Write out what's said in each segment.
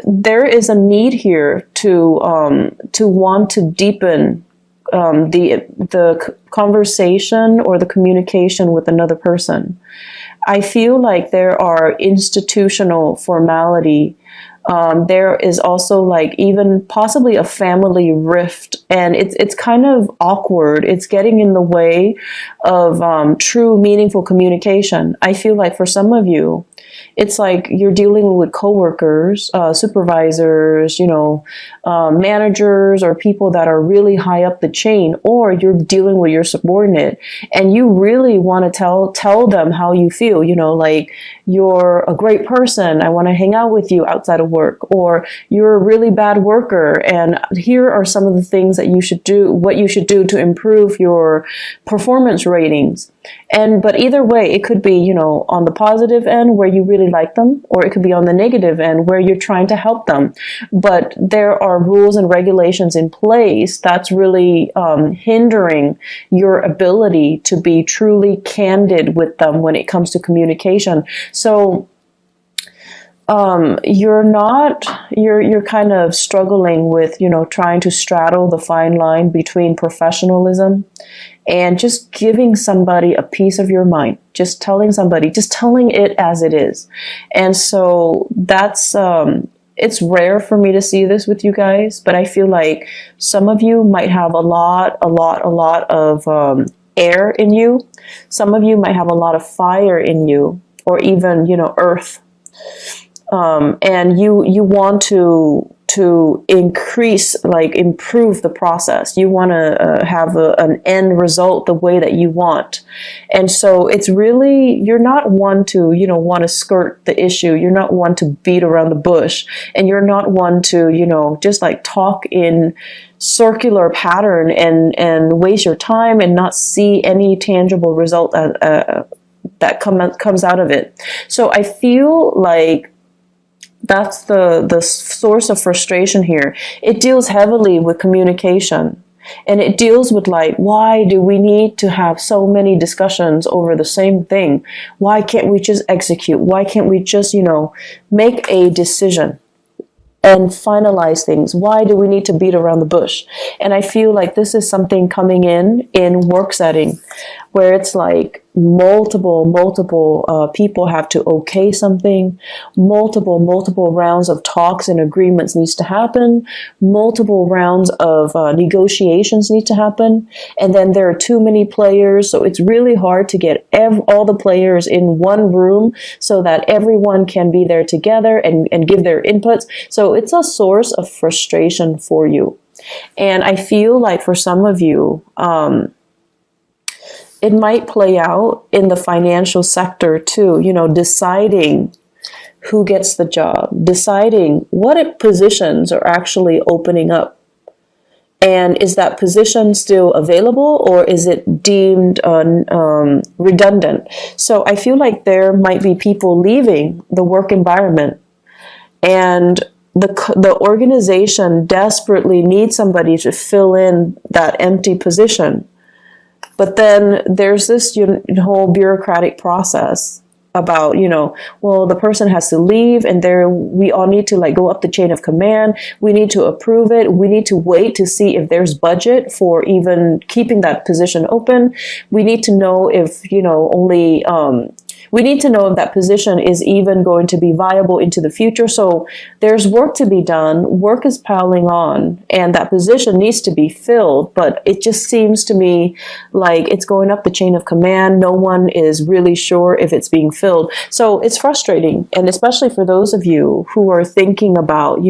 there is a need here to want to deepen the conversation or the communication with another person. I feel like there are institutional formality. There is also like even possibly a family rift, and it's kind of awkward. It's getting in the way of true, meaningful communication. I feel like for some of you, it's like you're dealing with coworkers, supervisors, managers, or people that are really high up the chain, or you're dealing with your subordinate, and you really want to tell them how you feel. Like, you're a great person, I want to hang out with you outside of work, or you're a really bad worker, and here are some of the things that you should do, what you should do to improve your performance ratings. But either way, it could be, on the positive end where you really like them, or it could be on the negative end where you're trying to help them. But there are rules and regulations in place that's really hindering your ability to be truly candid with them when it comes to communication. So you're kind of struggling with, trying to straddle the fine line between professionalism and just giving somebody a piece of your mind, just telling it as it is. And so that's, it's rare for me to see this with you guys, but I feel like some of you might have a lot of air in you. Some of you might have a lot of fire in you, or even, earth. And you want to improve the process. You want to have an end result the way that you want. And so it's really, you're not one to, want to skirt the issue. You're not one to beat around the bush. And you're not one to, just like talk in circular pattern and waste your time and not see any tangible result that comes out of it. So I feel like that's the source of frustration here. It deals heavily with communication, and it deals with like, why do we need to have so many discussions over the same thing? Why can't we just execute? Why can't we just, make a decision and finalize things? Why do we need to beat around the bush? And I feel like this is something coming in work setting, where it's like multiple people have to okay something, multiple rounds of talks and agreements needs to happen, multiple rounds of negotiations need to happen, and then there are too many players, so it's really hard to get all the players in one room so that everyone can be there together and give their inputs. So it's a source of frustration for you. And I feel like for some of you, it might play out in the financial sector too, deciding who gets the job, deciding what positions are actually opening up. And is that position still available, or is it deemed redundant? So I feel like there might be people leaving the work environment, and the organization desperately needs somebody to fill in that empty position. But then there's this whole bureaucratic process about, well, the person has to leave, and we all need to like go up the chain of command. We need to approve it. We need to wait to see if there's budget for even keeping that position open. We need to know if, we need to know if that position is even going to be viable into the future. So there's work to be done. Work is piling on, and that position needs to be filled. But it just seems to me like it's going up the chain of command. No one is really sure if it's being filled. So it's frustrating. And especially for those of you who are thinking about,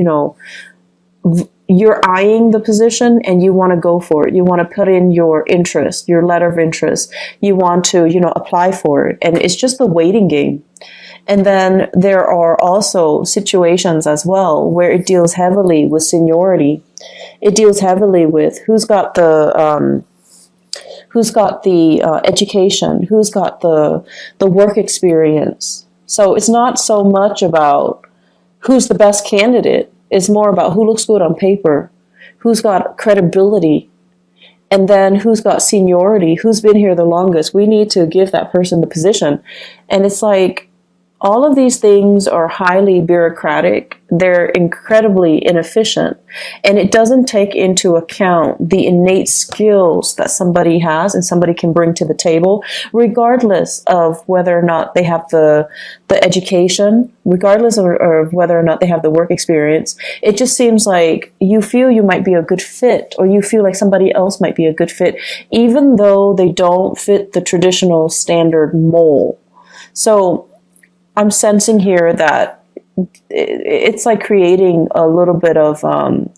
you're eyeing the position and you want to go for it. You want to put in your interest, your letter of interest. You want to, apply for it. And it's just the waiting game. And then there are also situations as well where it deals heavily with seniority. It deals heavily with who's got the education, who's got the work experience. So it's not so much about who's the best candidate. It's more about who looks good on paper, who's got credibility, and then who's got seniority, who's been here the longest. We need to give that person the position. And it's like, All of these things are highly bureaucratic. They're incredibly inefficient. And it doesn't take into account the innate skills that somebody has and somebody can bring to the table, regardless of whether or not they have the education, regardless of whether or not they have the work experience. It just seems like you feel you might be a good fit, or you feel like somebody else might be a good fit, even though they don't fit the traditional standard mold. So I'm sensing here that it's like creating a little bit of an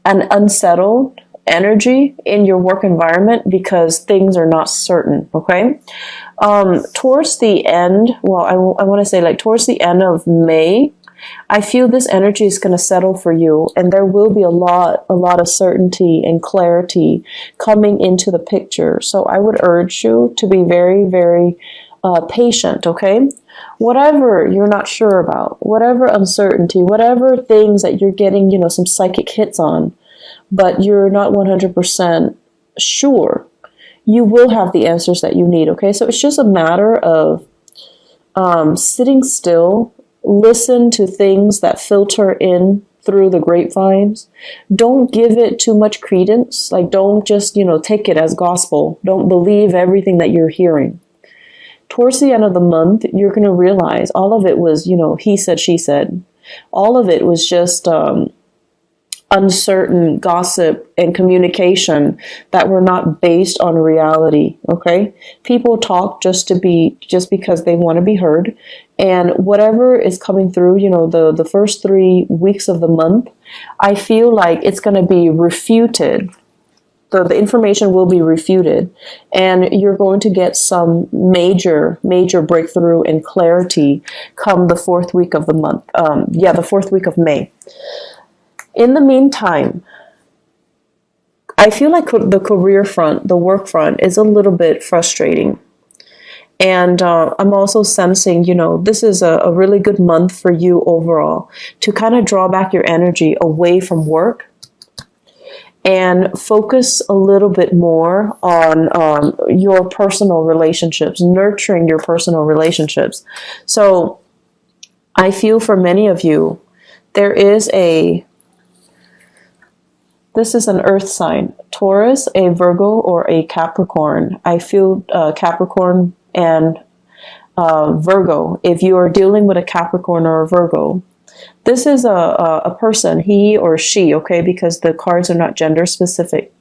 unsettled energy in your work environment because things are not certain, okay? Towards the end, well, I want to say like towards the end of May, I feel this energy is going to settle for you, and there will be a lot of certainty and clarity coming into the picture. So I would urge you to be very, very patient, okay? Whatever you're not sure about, whatever uncertainty, whatever things that you're getting, some psychic hits on, but you're not 100% sure, you will have the answers that you need, okay? So it's just a matter of sitting still, listen to things that filter in through the grapevines. Don't give it too much credence. Like, don't just, take it as gospel. Don't believe everything that you're hearing. Towards the end of the month, you're going to realize all of it was, he said, she said. All of it was just uncertain gossip and communication that were not based on reality, okay? People talk just because they want to be heard. And whatever is coming through, the first 3 weeks of the month, I feel like it's going to be refuted. The information will be refuted, and you're going to get some major breakthrough and clarity come the 4th week of the month. The 4th week of May. In the meantime, I feel like the career front, the work front, is a little bit frustrating. And I'm also sensing, this is a really good month for you overall to kind of draw back your energy away from work and focus a little bit more on your personal relationships, nurturing your personal relationships. So I feel for many of you, this is an earth sign, Taurus, a Virgo, or a Capricorn. I feel Capricorn and Virgo. If you are dealing with a Capricorn or a Virgo, this is a person, he or she, okay, because the cards are not gender specific.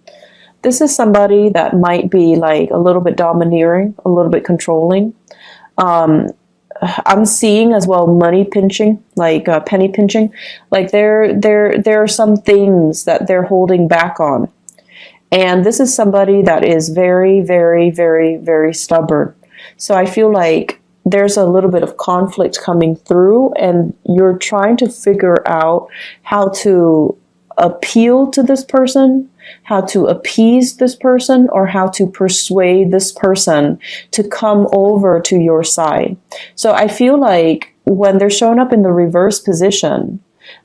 This is somebody that might be like a little bit domineering, a little bit controlling. I'm seeing as well money pinching, like penny pinching. Like there are some things that they're holding back on. And this is somebody that is very, very, very, very stubborn. So I feel like there's a little bit of conflict coming through, and you're trying to figure out how to appeal to this person, how to appease this person, or how to persuade this person to come over to your side. So I feel like when they're showing up in the reverse position,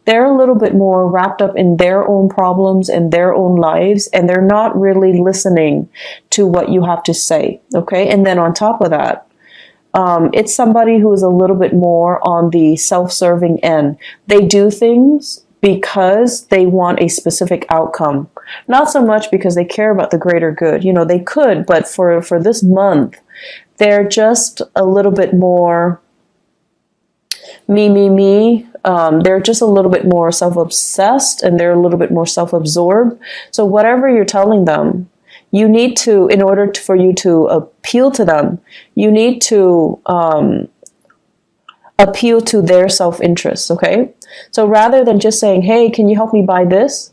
they're a little bit more wrapped up in their own problems and their own lives, and they're not really listening to what you have to say, okay? And then on top of that, it's somebody who is a little bit more on the self-serving end. They do things because they want a specific outcome, not so much because they care about the greater good. They could, but for this month, they're just a little bit more me. They're just a little bit more self-obsessed, and they're a little bit more self-absorbed. So whatever you're telling them, you need to, in order for you to appeal to them, you need to appeal to their self-interest, okay? So rather than just saying, hey, can you help me buy this?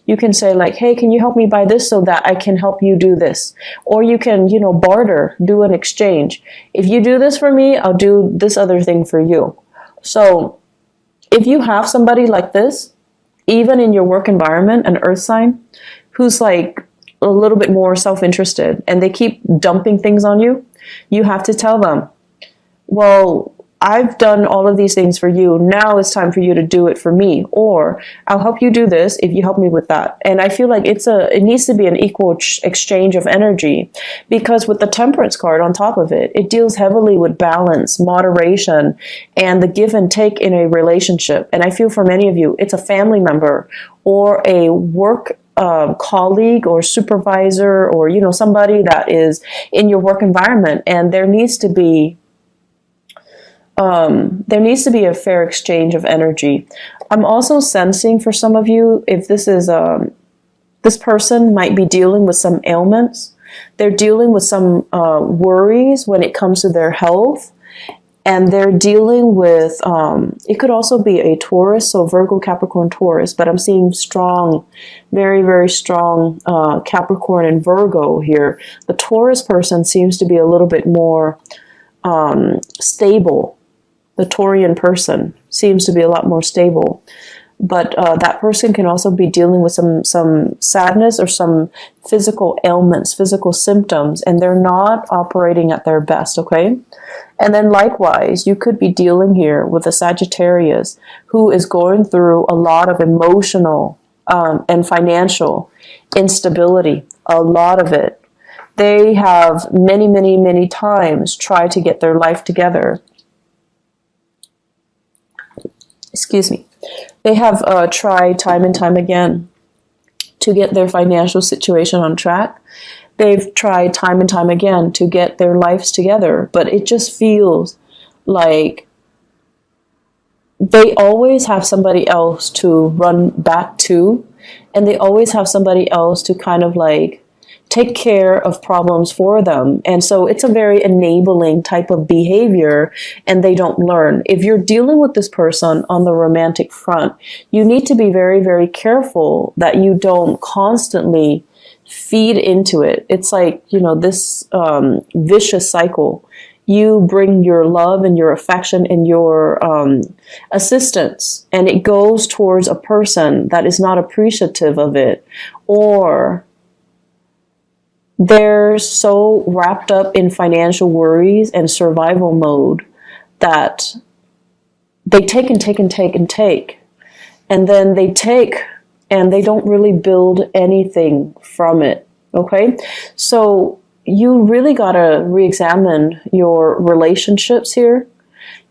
You can say like, hey, can you help me buy this so that I can help you do this? Or you can, barter, do an exchange. If you do this for me, I'll do this other thing for you. So if you have somebody like this, even in your work environment, an earth sign, who's like a little bit more self-interested and they keep dumping things on you, you have to tell them, well, I've done all of these things for you. Now it's time for you to do it for me. Or I'll help you do this if you help me with that. And I feel like it needs to be an equal exchange of energy, because with the Temperance card on top of it, it deals heavily with balance, moderation, and the give and take in a relationship. And I feel for many of you, it's a family member or a work colleague or supervisor, or, you know, somebody that is in your work environment. And there needs to be a fair exchange of energy. I'm also sensing for some of you, if this is this person might be dealing with some ailments. They're dealing with some worries when it comes to their health, and they're dealing with, it could also be a Taurus, so Virgo, Capricorn, Taurus, but I'm seeing strong, very, very strong Capricorn and Virgo here. The Taurus person seems to be a little bit more stable. The Taurian person seems to be a lot more stable. But that person can also be dealing with some sadness or some physical ailments, physical symptoms, and they're not operating at their best, okay? And then likewise, you could be dealing here with a Sagittarius who is going through a lot of emotional and financial instability, a lot of it. They have many, many, many times tried to get their life together. Excuse me. They have tried time and time again to get their financial situation on track. They've tried time and time again to get their lives together, but it just feels like they always have somebody else to run back to, and they always have somebody else to kind of like take care of problems for them. And so it's a very enabling type of behavior, and they don't learn. If you're dealing with this person on the romantic front, you need to be very, very careful that you don't constantly feed into it. It's like, you know, this vicious cycle. You bring your love and your affection and your assistance, and it goes towards a person that is not appreciative of it, or they're so wrapped up in financial worries and survival mode that they take and take and take and take. And then they take and they don't really build anything from it. Okay? So you really got to re-examine your relationships here.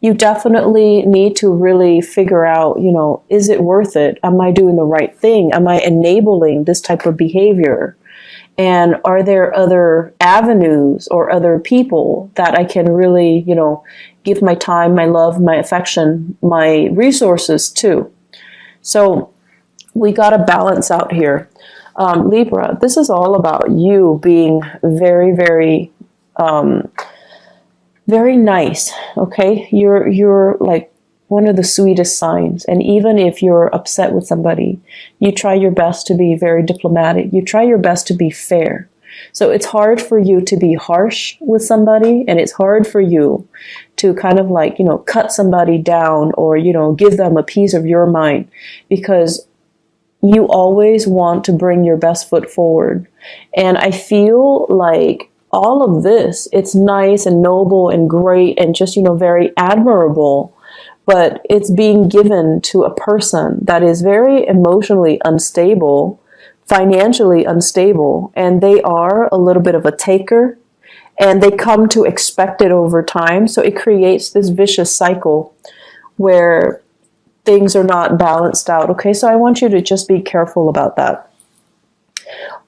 You definitely need to really figure out, you know, is it worth it? Am I doing the right thing? Am I enabling this type of behavior? And are there other avenues or other people that I can really, you know, give my time, my love, my affection, my resources to? So we got to balance out here. Libra, this is all about you being very, very, very nice. Okay. You're like one of the sweetest signs. And even if you're upset with somebody, you try your best to be very diplomatic. You try your best to be fair. So it's hard for you to be harsh with somebody, and it's hard for you to kind of like, you know, cut somebody down or, you know, give them a piece of your mind, because you always want to bring your best foot forward. And I feel like all of this, it's nice and noble and great and just, you know, very admirable, but it's being given to a person that is very emotionally unstable, financially unstable, and they are a little bit of a taker, and they come to expect it over time. So it creates this vicious cycle where things are not balanced out. Okay, so I want you to just be careful about that.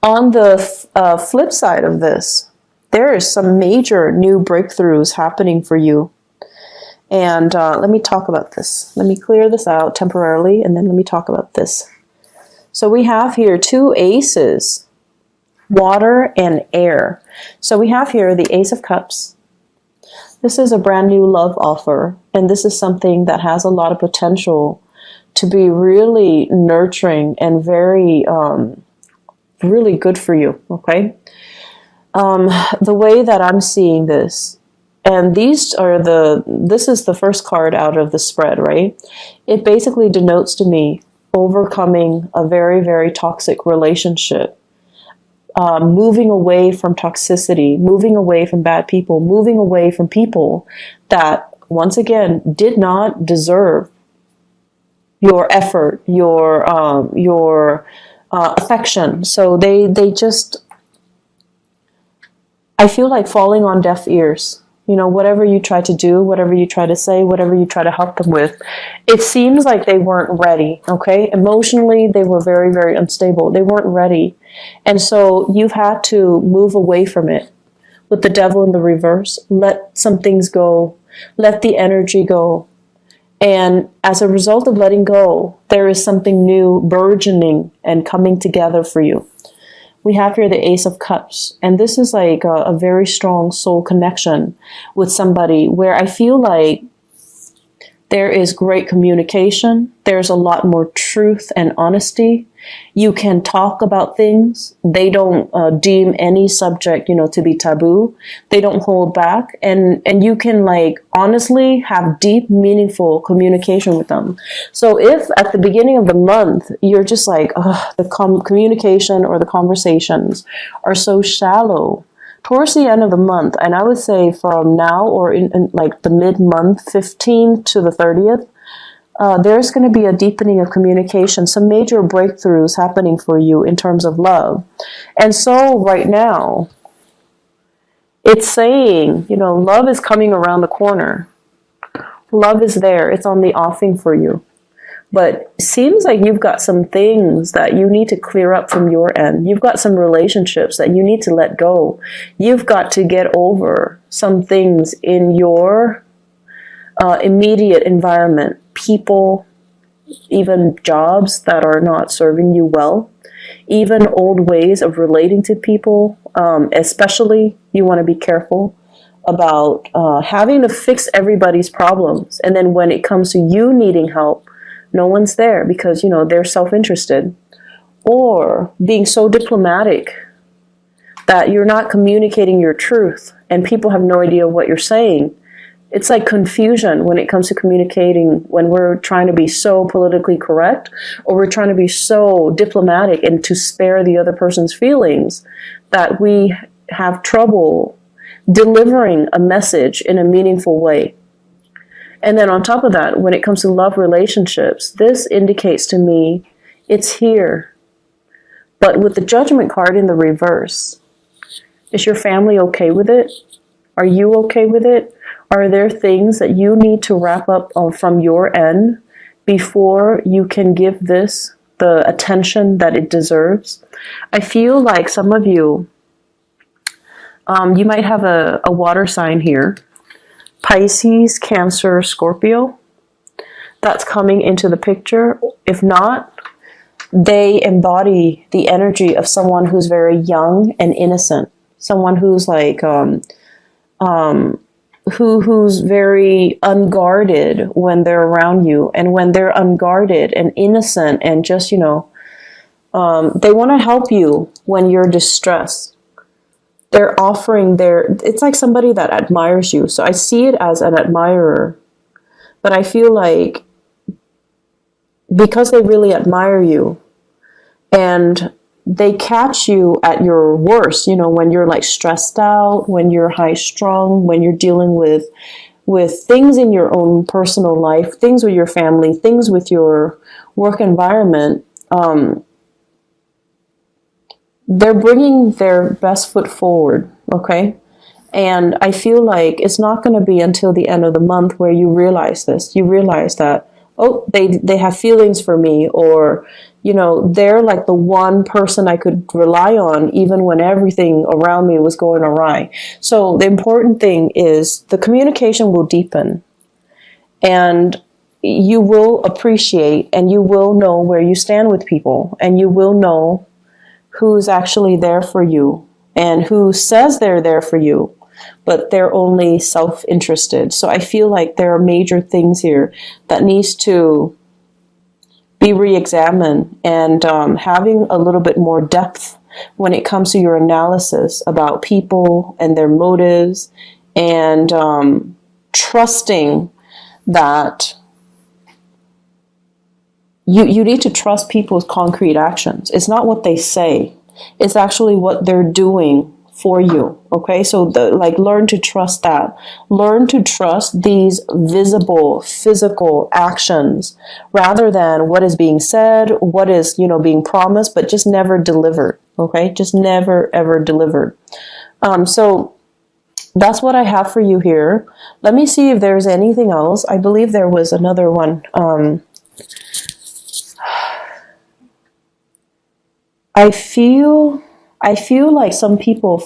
On the flip side of this, there is some major new breakthroughs happening for you. And let me talk about this. Let me clear this out temporarily, and then let me talk about this. So we have here two aces, water and air. So we have here the Ace of Cups. This is a brand new love offer, and this is something that has a lot of potential to be really nurturing and very, really good for you, okay? The way that I'm seeing this, and this is the first card out of the spread, right? It basically denotes to me overcoming a very, very toxic relationship, moving away from toxicity, moving away from bad people, moving away from people that once again, did not deserve your effort, your affection. So they just, I feel like falling on deaf ears. You know, whatever you try to do, whatever you try to say, whatever you try to help them with, it seems like they weren't ready, okay? Emotionally, they were very, very unstable. They weren't ready. And so you've had to move away from it. With the devil in the reverse, let some things go. Let the energy go. And as a result of letting go, there is something new burgeoning and coming together for you. We have here the Ace of Cups, and this is like a very strong soul connection with somebody where I feel like there is great communication. There's a lot more truth and honesty. You can talk about things. They don't deem any subject, to be taboo. They don't hold back. And you can honestly have deep, meaningful communication with them. So if at the beginning of the month, you're just the communication or the conversations are so shallow, towards the end of the month, and I would say from now or in the mid-month, 15th to the 30th, there's going to be a deepening of communication, some major breakthroughs happening for you in terms of love. And so right now, it's saying, love is coming around the corner. Love is there. It's on the offing for you. But it seems like you've got some things that you need to clear up from your end. You've got some relationships that you need to let go. You've got to get over some things in your immediate environment. People, even jobs that are not serving you well. Even old ways of relating to people. Especially, you want to be careful about having to fix everybody's problems. And then when it comes to you needing help, no one's there because, they're self-interested. Or being so diplomatic that you're not communicating your truth and people have no idea what you're saying. It's like confusion when it comes to communicating when we're trying to be so politically correct or we're trying to be so diplomatic and to spare the other person's feelings that we have trouble delivering a message in a meaningful way. And then on top of that, when it comes to love relationships, this indicates to me it's here. But with the Judgment card in the reverse, is your family okay with it? Are you okay with it? Are there things that you need to wrap up from your end before you can give this the attention that it deserves? I feel like some of you, you might have a water sign here. Pisces, Cancer, Scorpio, that's coming into the picture. If not, they embody the energy of someone who's very young and innocent. Someone who's who's very unguarded when they're around you. And when they're unguarded and innocent and just, they want to help you when you're distressed. They're offering it's like somebody that admires you. So I see it as an admirer. But I feel like because they really admire you and they catch you at your worst, when you're stressed out, when you're high strung, when you're dealing with things in your own personal life, things with your family, things with your work environment, they're bringing their best foot forward, okay? And I feel like it's not going to be until the end of the month where you realize this. You realize that, they have feelings for me, or, they're like the one person I could rely on even when everything around me was going awry. So the important thing is the communication will deepen. And you will appreciate and you will know where you stand with people. And you will know who's actually there for you and who says they're there for you, but they're only self-interested. So I feel like there are major things here that needs to be re-examined and having a little bit more depth when it comes to your analysis about people and their motives and trusting that you need to trust people's concrete actions. It's not what they say. It's actually what they're doing for you. Okay, so like learn to trust that. Learn to trust these visible physical actions rather than what is being said, what is, being promised, but just never delivered. Okay, just never ever delivered. So that's what I have for you here. Let me see if there's anything else. I believe there was another one. I feel like some people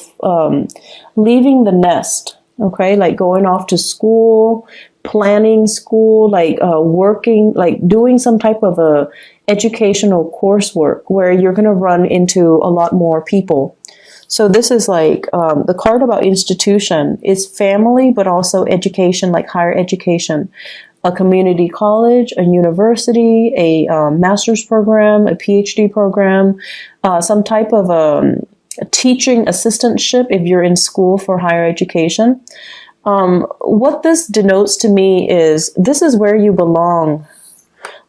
leaving the nest, okay, like going off to school, planning school, like working, like doing some type of a educational coursework where you're going to run into a lot more people. So this is like the card about institution is family, but also education, like higher education. A community college, a university, a master's program, a PhD program, some type of a teaching assistantship if you're in school for higher education. What this denotes to me is this is where you belong,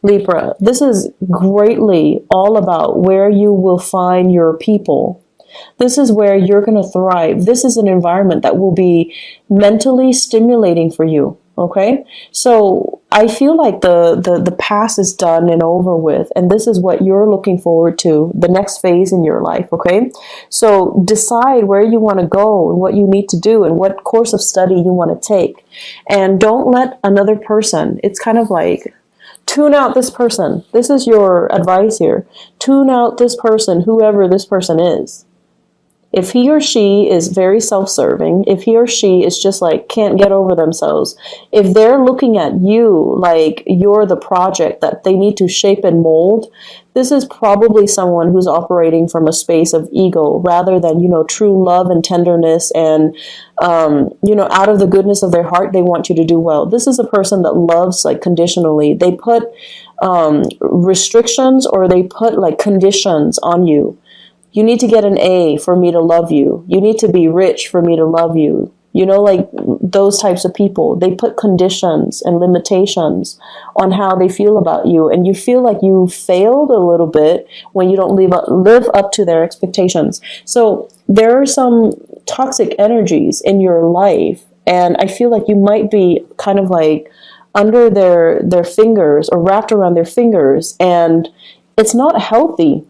Libra. This is greatly all about where you will find your people. This is where you're going to thrive. This is an environment that will be mentally stimulating for you. Okay, so I feel like the past is done and over with, and this is what you're looking forward to, the next phase in your life. Okay, so decide where you want to go and what you need to do and what course of study you want to take, and don't let another person. It's kind of like tune out this person. This is your advice here. Tune out this person, whoever this person is. If he or she is very self-serving, if he or she is just like can't get over themselves, if they're looking at you like you're the project that they need to shape and mold, this is probably someone who's operating from a space of ego rather than, true love and tenderness and, out of the goodness of their heart, they want you to do well. This is a person that loves like conditionally. They put restrictions or they put like conditions on you. You need to get an A for me to love you. You need to be rich for me to love you. Like those types of people, they put conditions and limitations on how they feel about you. And you feel like you failed a little bit when you don't live up to their expectations. So there are some toxic energies in your life. And I feel like you might be kind of like under their fingers or wrapped around their fingers. And it's not healthy.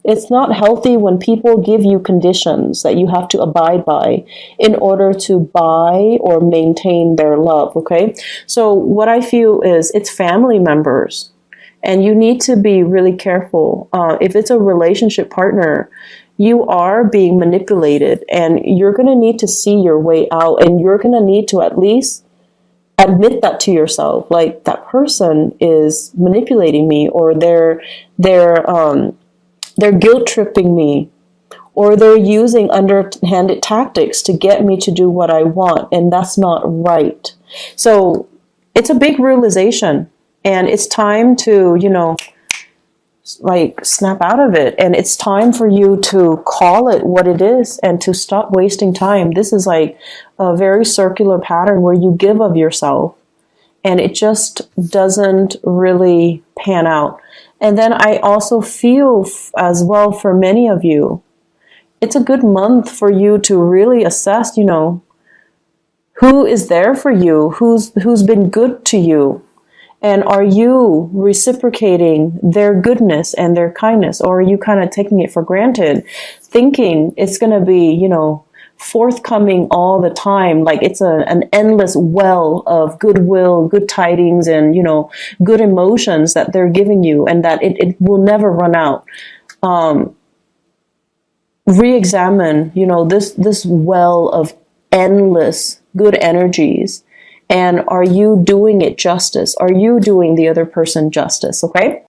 It's not healthy when people give you conditions that you have to abide by in order to buy or maintain their love, okay? So what I feel is it's family members, and you need to be really careful. If it's a relationship partner, you are being manipulated, and you're going to need to see your way out, and you're going to need to at least admit that to yourself, like that person is manipulating me, or they're guilt tripping me, or they're using underhanded tactics to get me to do what I want, and that's not right. So it's a big realization, and it's time to, like snap out of it, and it's time for you to call it what it is and to stop wasting time. This is like a very circular pattern where you give of yourself, and it just doesn't really pan out. And then I also feel as well for many of you, it's a good month for you to really assess, who is there for you, who's been good to you, and are you reciprocating their goodness and their kindness, or are you kind of taking it for granted, thinking it's going to be, forthcoming all the time, like it's an endless well of goodwill, good tidings, and good emotions that they're giving you, and that it will never run out. Re-examine this well of endless good energies, and are you doing it justice? Are you doing the other person justice? Okay.